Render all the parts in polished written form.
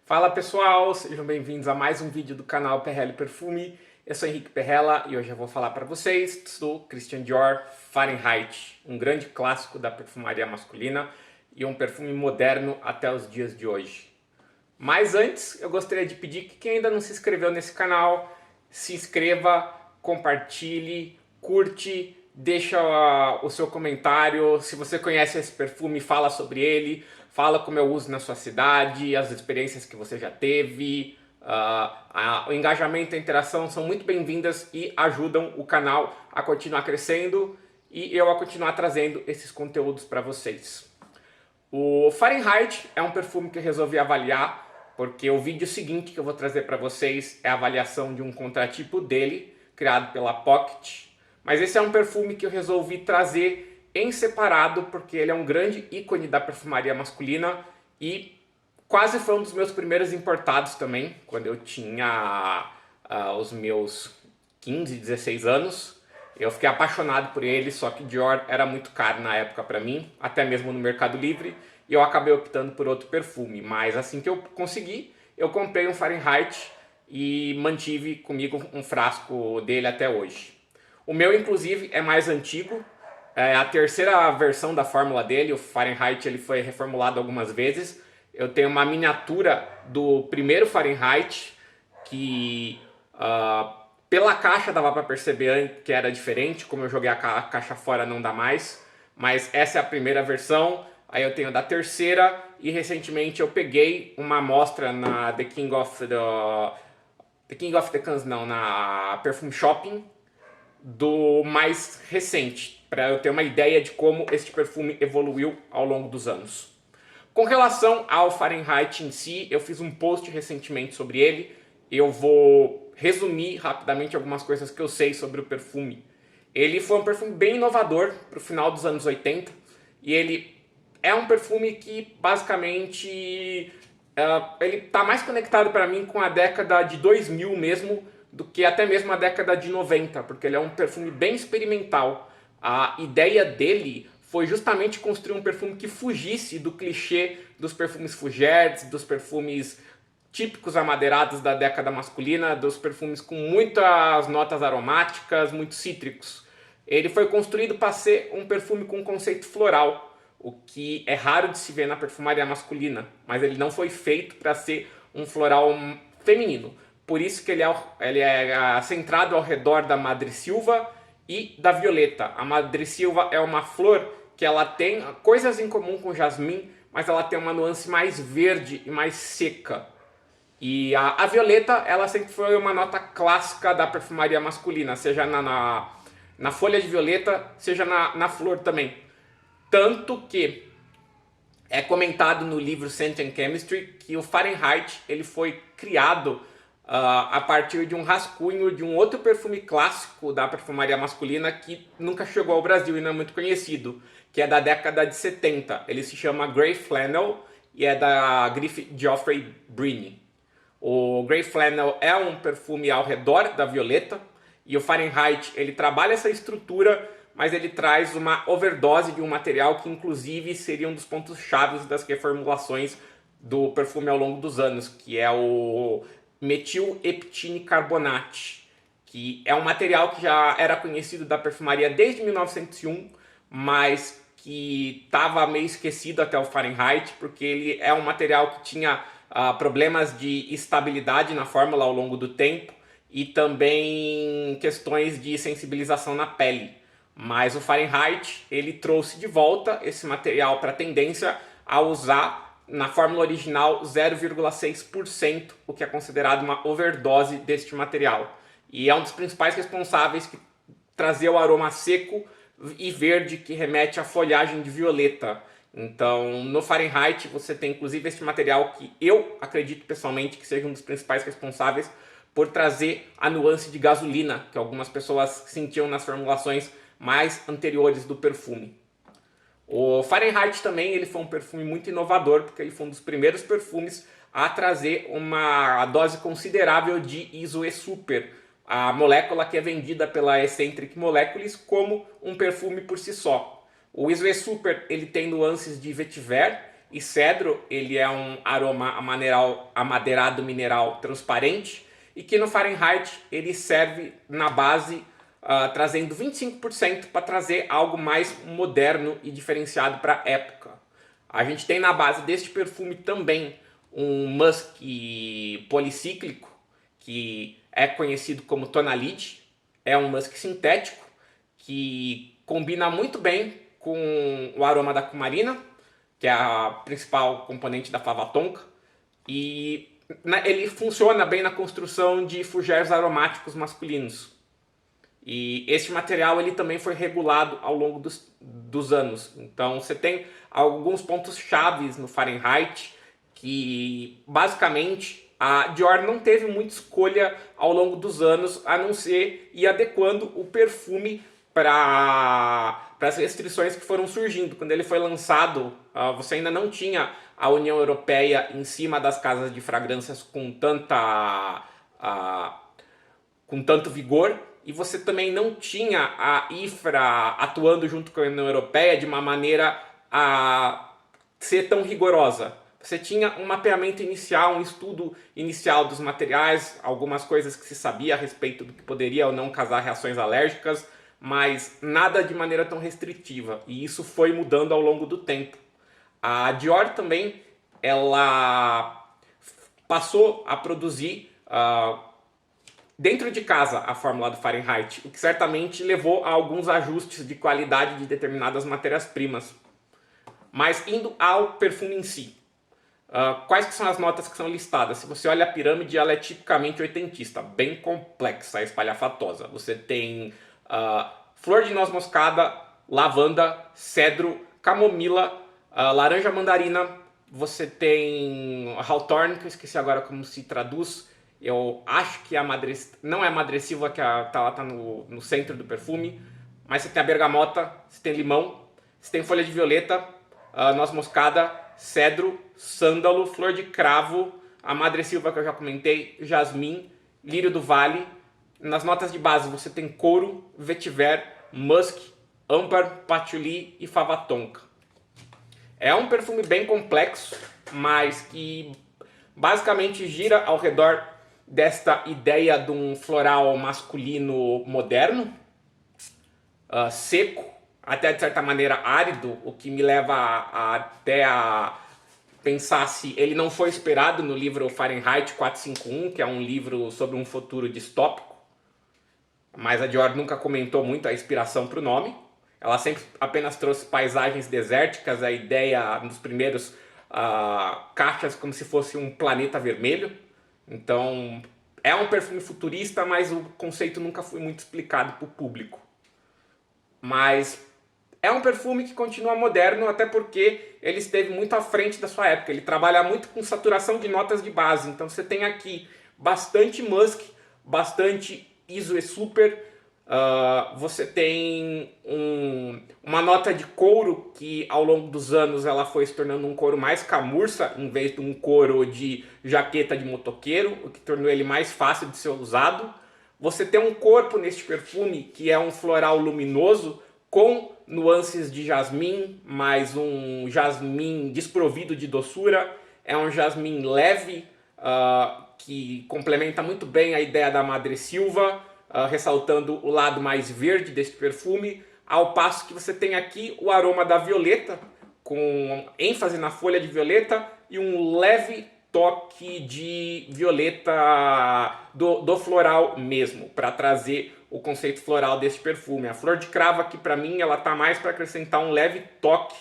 Fala pessoal, sejam bem-vindos a mais um vídeo do canal Perrella Perfume. Eu sou Henrique Perrella e hoje eu vou falar para vocês do Christian Dior Fahrenheit, um grande clássico da perfumaria masculina e um perfume moderno até os dias de hoje. Mas antes, eu gostaria de pedir que quem ainda não se inscreveu nesse canal, se inscreva, compartilhe, curte, deixa o seu comentário. Se você conhece esse perfume, fala sobre ele, fala como eu uso na sua cidade, as experiências que você já teve. O engajamento e a interação são muito bem-vindas e ajudam o canal a continuar crescendo e eu a continuar trazendo esses conteúdos para vocês. O Fahrenheit é um perfume que eu resolvi avaliar porque o vídeo seguinte que eu vou trazer para vocês é a avaliação de um contratipo dele, criado pela Pocket. Mas esse é um perfume que eu resolvi trazer em separado porque ele é um grande ícone da perfumaria masculina e quase foi um dos meus primeiros importados também, quando eu tinha os meus 15, 16 anos. Eu fiquei apaixonado por ele, só que Dior era muito caro na época para mim, até mesmo no Mercado Livre, e eu acabei optando por outro perfume. Mas assim que eu consegui, eu comprei um Fahrenheit e mantive comigo um frasco dele até hoje. O meu, inclusive, é mais antigo, é a terceira versão da fórmula dele. O Fahrenheit ele foi reformulado algumas vezes. Eu tenho uma miniatura do primeiro Fahrenheit que pela caixa dava para perceber que era diferente. Como eu joguei a caixa fora não dá mais, mas essa é a primeira versão. Aí eu tenho da terceira e recentemente eu peguei uma amostra na The King of the Cans não, na Perfume Shopping do mais recente, para eu ter uma ideia de como este perfume evoluiu ao longo dos anos. Com relação ao Fahrenheit em si, eu fiz um post recentemente sobre ele. Eu vou resumir rapidamente algumas coisas que eu sei sobre o perfume. Ele foi um perfume bem inovador para o final dos anos 80 e ele é um perfume que basicamente ele está mais conectado para mim com a década de 2000 mesmo do que até mesmo a década de 90, porque ele é um perfume bem experimental. A ideia dele foi justamente construir um perfume que fugisse do clichê dos perfumes fougères, dos perfumes típicos amadeirados da década masculina, dos perfumes com muitas notas aromáticas, muito cítricos. Ele foi construído para ser um perfume com um conceito floral, o que é raro de se ver na perfumaria masculina, mas ele não foi feito para ser um floral feminino. Por isso que ele é centrado ao redor da madressilva e da violeta. A madressilva é uma flor que ela tem coisas em comum com o jasmim, mas ela tem uma nuance mais verde e mais seca. E a violeta, ela sempre foi uma nota clássica da perfumaria masculina, seja na folha de violeta, seja na flor também. Tanto que é comentado no livro Scent and Chemistry que o Fahrenheit ele foi criado a partir de um rascunho de um outro perfume clássico da perfumaria masculina que nunca chegou ao Brasil e não é muito conhecido, que é da década de 70. Ele se chama Grey Flannel e é da grife Geoffrey Brini. O Grey Flannel é um perfume ao redor da violeta e o Fahrenheit ele trabalha essa estrutura, mas ele traz uma overdose de um material que inclusive seria um dos pontos chaves das reformulações do perfume ao longo dos anos, que é o metilheptine-carbonate, que é um material que já era conhecido da perfumaria desde 1901, mas que estava meio esquecido até o Fahrenheit, porque ele é um material que tinha problemas de estabilidade na fórmula ao longo do tempo e também questões de sensibilização na pele. Mas o Fahrenheit ele trouxe de volta esse material para a tendência a usar na fórmula original 0,6%, o que é considerado uma overdose deste material. E é um dos principais responsáveis que trazer o aroma seco e verde que remete à folhagem de violeta. Então, no Fahrenheit você tem inclusive este material que eu acredito pessoalmente que seja um dos principais responsáveis por trazer a nuance de gasolina que algumas pessoas sentiam nas formulações mais anteriores do perfume. O Fahrenheit também ele foi um perfume muito inovador, porque ele foi um dos primeiros perfumes a trazer uma dose considerável de Isoe Super, a molécula que é vendida pela Eccentric Molecules como um perfume por si só. O Isoe Super ele tem nuances de vetiver E cedro, ele é um aroma amadeirado mineral transparente e que no Fahrenheit ele serve na base trazendo 25% para trazer algo mais moderno e diferenciado para a época. A gente tem na base deste perfume também um musk policíclico, que é conhecido como tonalide. É um musk sintético que combina muito bem com o aroma da cumarina, que é a principal componente da fava tonka, e ele funciona bem na construção de fougères aromáticos masculinos. E este material ele também foi regulado ao longo dos anos. Então você tem alguns pontos chaves no Fahrenheit que basicamente a Dior não teve muita escolha ao longo dos anos, a não ser ir adequando o perfume para as restrições que foram surgindo. Quando ele foi lançado, você ainda não tinha a União Europeia em cima das casas de fragrâncias com tanto vigor, e você também não tinha a IFRA atuando junto com a União Europeia de uma maneira a ser tão rigorosa. Você tinha um mapeamento inicial, um estudo inicial dos materiais, algumas coisas que se sabia a respeito do que poderia ou não causar reações alérgicas, mas nada de maneira tão restritiva. E isso foi mudando ao longo do tempo. A Dior também, ela passou a produzir dentro de casa a fórmula do Fahrenheit, o que certamente levou a alguns ajustes de qualidade de determinadas matérias-primas. Mas indo ao perfume em si, quais que são as notas que são listadas? Se você olha a pirâmide, ela é tipicamente oitentista, bem complexa, espalhafatosa. Você tem flor de noz moscada, lavanda, cedro, camomila, laranja mandarina. Você tem hawthorn, que eu esqueci agora como se traduz. Eu acho que não é a madressilva, que ela tá no centro do perfume. Mas você tem a bergamota, você tem limão, você tem folha de violeta, noz moscada, cedro, sândalo, flor de cravo, a madressilva que eu já comentei, jasmim, lírio do vale. Nas notas de base você tem couro, vetiver, musk, âmbar, patchouli e fava tonka. É um perfume bem complexo, mas que basicamente gira ao redor desta ideia de um floral masculino moderno, seco, até de certa maneira árido, o que me leva até a pensar se ele não foi inspirado no livro Fahrenheit 451, que é um livro sobre um futuro distópico. Mas a Dior nunca comentou muito a inspiração para o nome. Ela sempre apenas trouxe paisagens desérticas, a ideia nos primeiros caixas como se fosse um planeta vermelho. Então é um perfume futurista, mas o conceito nunca foi muito explicado para o público. Mas é um perfume que continua moderno, até porque ele esteve muito à frente da sua época. Ele trabalha muito com saturação de notas de base. Então você tem aqui bastante musk, bastante iso e super. Você tem uma nota de couro que ao longo dos anos ela foi se tornando um couro mais camurça em vez de um couro de jaqueta de motoqueiro, o que tornou ele mais fácil de ser usado. Você tem um corpo neste perfume que é um floral luminoso com nuances de jasmim, mas um jasmim desprovido de doçura. É um jasmim leve que complementa muito bem a ideia da madressilva, ressaltando o lado mais verde deste perfume, ao passo que você tem aqui o aroma da violeta, com ênfase na folha de violeta e um leve toque de violeta do floral mesmo, para trazer o conceito floral deste perfume. A flor de cravo aqui para mim ela tá mais para acrescentar um leve toque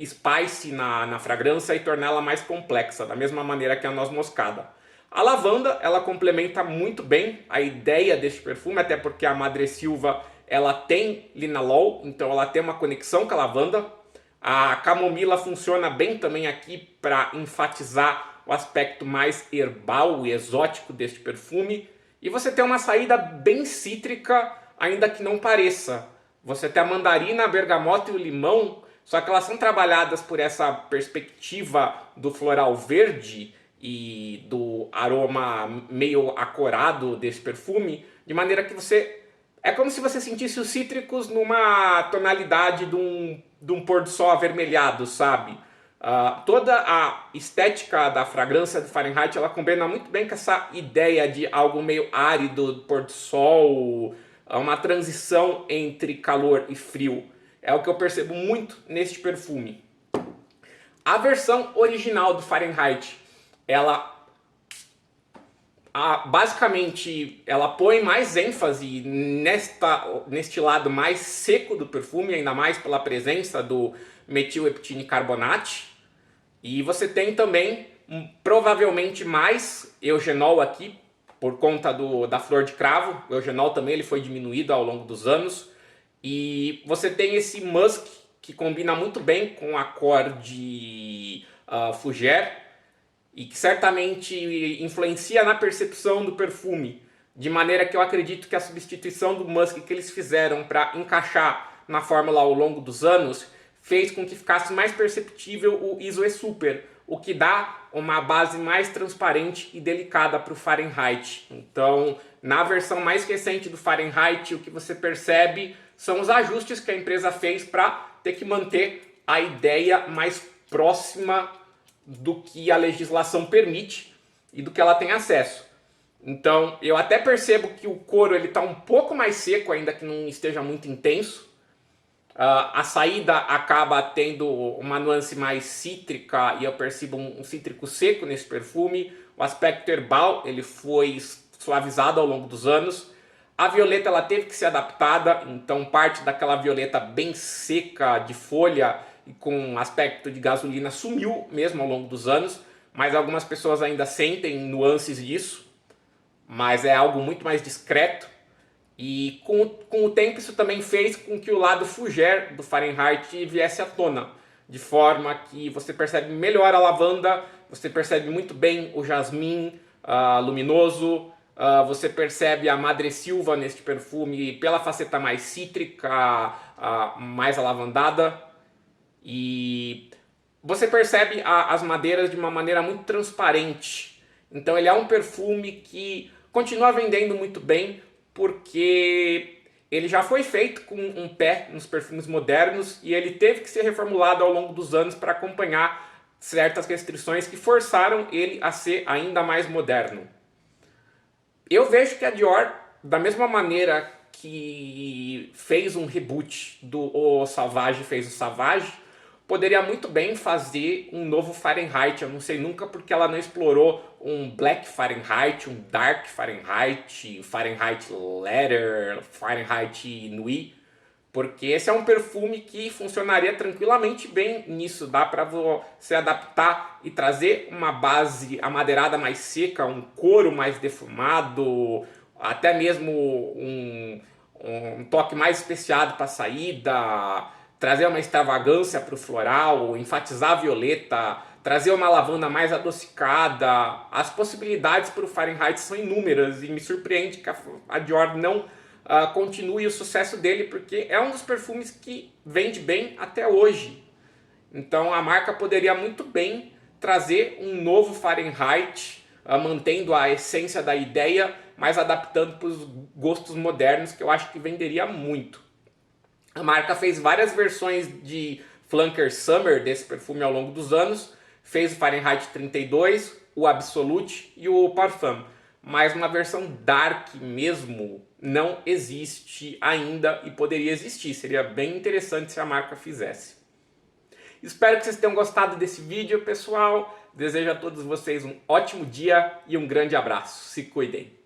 spice na fragrância e torná-la mais complexa, da mesma maneira que a noz moscada. A lavanda, ela complementa muito bem a ideia deste perfume, até porque a madressilva ela tem linalol, então ela tem uma conexão com a lavanda. A camomila funciona bem também aqui para enfatizar o aspecto mais herbal e exótico deste perfume. E você tem uma saída bem cítrica, ainda que não pareça. Você tem a mandarina, a bergamota e o limão, só que elas são trabalhadas por essa perspectiva do floral verde e do aroma meio acorado desse perfume, de maneira que você... é como se você sentisse os cítricos numa tonalidade de um pôr do sol avermelhado, sabe? Toda a estética da fragrância do Fahrenheit, ela combina muito bem com essa ideia de algo meio árido, pôr do sol, uma transição entre calor e frio. É o que eu percebo muito neste perfume. A versão original do Fahrenheit, ela basicamente ela põe mais ênfase neste lado mais seco do perfume, ainda mais pela presença do metilheptine-carbonate. E você tem também provavelmente mais eugenol aqui, por conta da flor de cravo. O eugenol também ele foi diminuído ao longo dos anos. E você tem esse musk que combina muito bem com a cor de fougère e que certamente influencia na percepção do perfume. De maneira que eu acredito que a substituição do musk que eles fizeram para encaixar na fórmula ao longo dos anos fez com que ficasse mais perceptível o Isoe Super, o que dá uma base mais transparente e delicada para o Fahrenheit. Então, na versão mais recente do Fahrenheit, o que você percebe são os ajustes que a empresa fez para ter que manter a ideia mais próxima do que a legislação permite e do que ela tem acesso. Então, eu até percebo que o couro está um pouco mais seco, ainda que não esteja muito intenso. A saída acaba tendo uma nuance mais cítrica e eu percebo um cítrico seco nesse perfume. O aspecto herbal ele foi suavizado ao longo dos anos. A violeta ela teve que ser adaptada, então parte daquela violeta bem seca de folha e com aspecto de gasolina sumiu mesmo ao longo dos anos. Mas algumas pessoas ainda sentem nuances disso, mas é algo muito mais discreto. E com o tempo isso também fez com que o lado fougère do Fahrenheit viesse à tona. De forma que você percebe melhor a lavanda, você percebe muito bem o jasmim luminoso, você percebe a madressilva neste perfume pela faceta mais cítrica, mais alavandada. E você percebe as madeiras de uma maneira muito transparente. Então ele é um perfume que continua vendendo muito bem, porque ele já foi feito com um pé nos perfumes modernos e ele teve que ser reformulado ao longo dos anos para acompanhar certas restrições que forçaram ele a ser ainda mais moderno. Eu vejo que a Dior, da mesma maneira que fez um reboot do O Sauvage fez o Sauvage, poderia muito bem fazer um novo Fahrenheit. Eu não sei nunca porque ela não explorou um Black Fahrenheit, um Dark Fahrenheit, Fahrenheit Leather, Fahrenheit Nuit. Porque esse é um perfume que funcionaria tranquilamente bem nisso. Dá para você adaptar e trazer uma base amadeirada mais seca, um couro mais defumado, até mesmo um toque mais especiado para a saída, trazer uma extravagância para o floral, enfatizar a violeta, trazer uma lavanda mais adocicada. As possibilidades para o Fahrenheit são inúmeras e me surpreende que a Dior não continue o sucesso dele, porque é um dos perfumes que vende bem até hoje. Então a marca poderia muito bem trazer um novo Fahrenheit, mantendo a essência da ideia, mas adaptando para os gostos modernos, que eu acho que venderia muito. A marca fez várias versões de Flanker Summer desse perfume ao longo dos anos. Fez o Fahrenheit 32, o Absolute e o Parfum. Mas uma versão Dark mesmo não existe ainda e poderia existir. Seria bem interessante se a marca fizesse. Espero que vocês tenham gostado desse vídeo, pessoal. Desejo a todos vocês um ótimo dia e um grande abraço. Se cuidem.